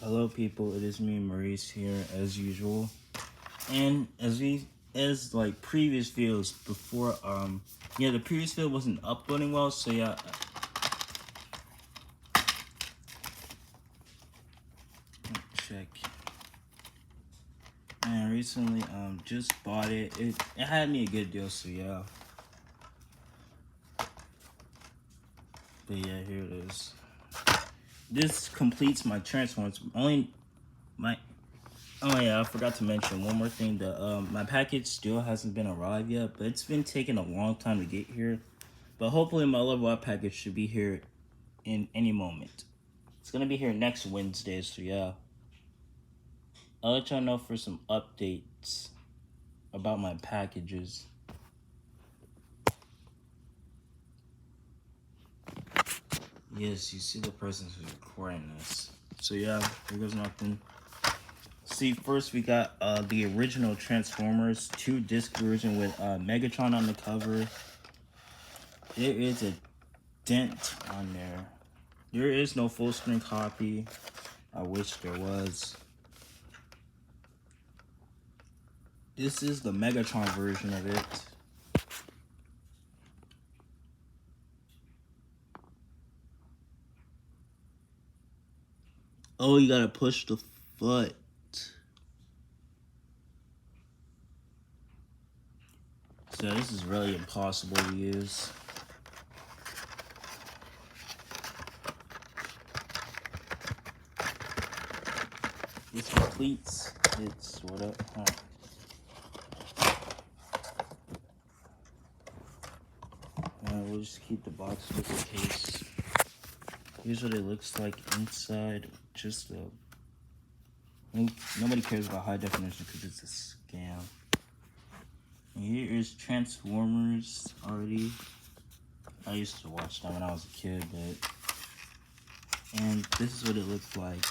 Hello people, it is me Maurice here as usual. And as like previous videos before, the previous video wasn't uploading well, so yeah. Check. And I recently just bought it. It had me a good deal, so yeah. But yeah, here it is. This completes my Transformers. Oh yeah, I forgot to mention one more thing. My package still hasn't been arrived yet, but it's been taking a long time to get here. But hopefully my level up package should be here in any moment. It's gonna be here next Wednesday, so yeah. I'll let y'all know for some updates about my packages. Yes, you see the person who's recording this. So yeah, here goes nothing. See, first we got the original Transformers 2-disc version with Megatron on the cover. There is a dent on there. There is no full screen copy. I wish there was. This is the Megatron version of it. Oh, you gotta push the foot. So this is really impossible to use. This completes it, sort of. We'll just keep the box just in case. Here's what it looks like inside. Just nobody cares about high definition because it's a scam. And here is Transformers already. I used to watch them when I was a kid, and this is what it looks like.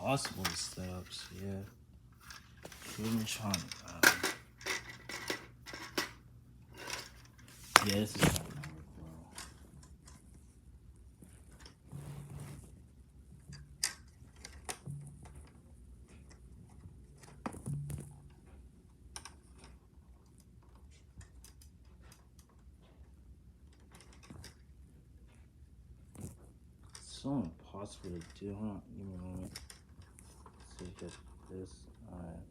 Possible to stay up, so yeah. Yeah, this is not gonna work well. It's so impossible to do, huh? Give me a moment. See if it's this. Alright.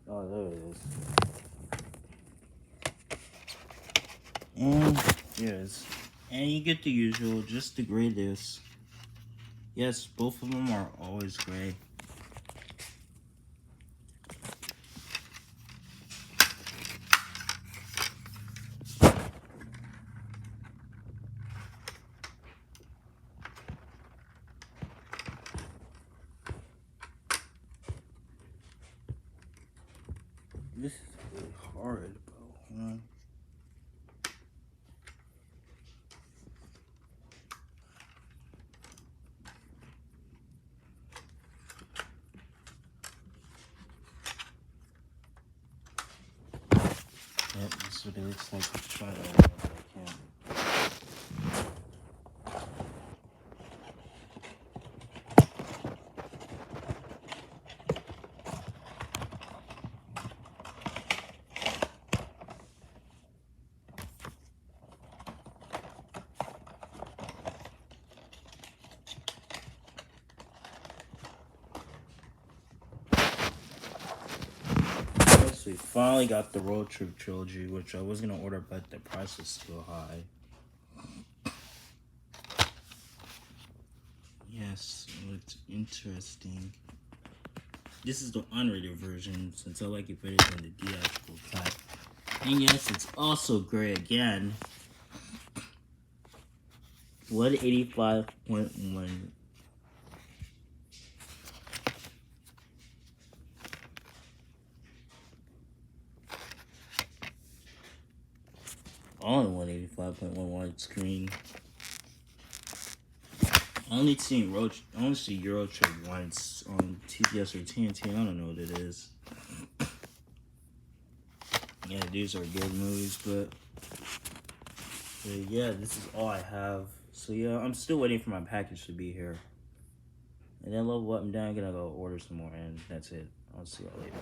Oh, there it is. And yes. And you get the usual, just the gray disc. Yes, both of them are always gray. This is really hard, bro. Yep, this is what it looks like. Let's try it out if I can. finally got the Road Trip trilogy, which I was gonna order, but the price was still high. Yes, it's interesting. This is the unrated version, since I like it better than the theatrical cut. And yes, it's also gray again. 185.1. On 185.1 widescreen. I only see Euro Trip once on TBS or TNT. I don't know what it is. Yeah, these are good movies, but yeah, this is all I have. So yeah, I'm still waiting for my package to be here. And then level up and down, I'm gonna go order some more, and that's it. I'll see y'all later.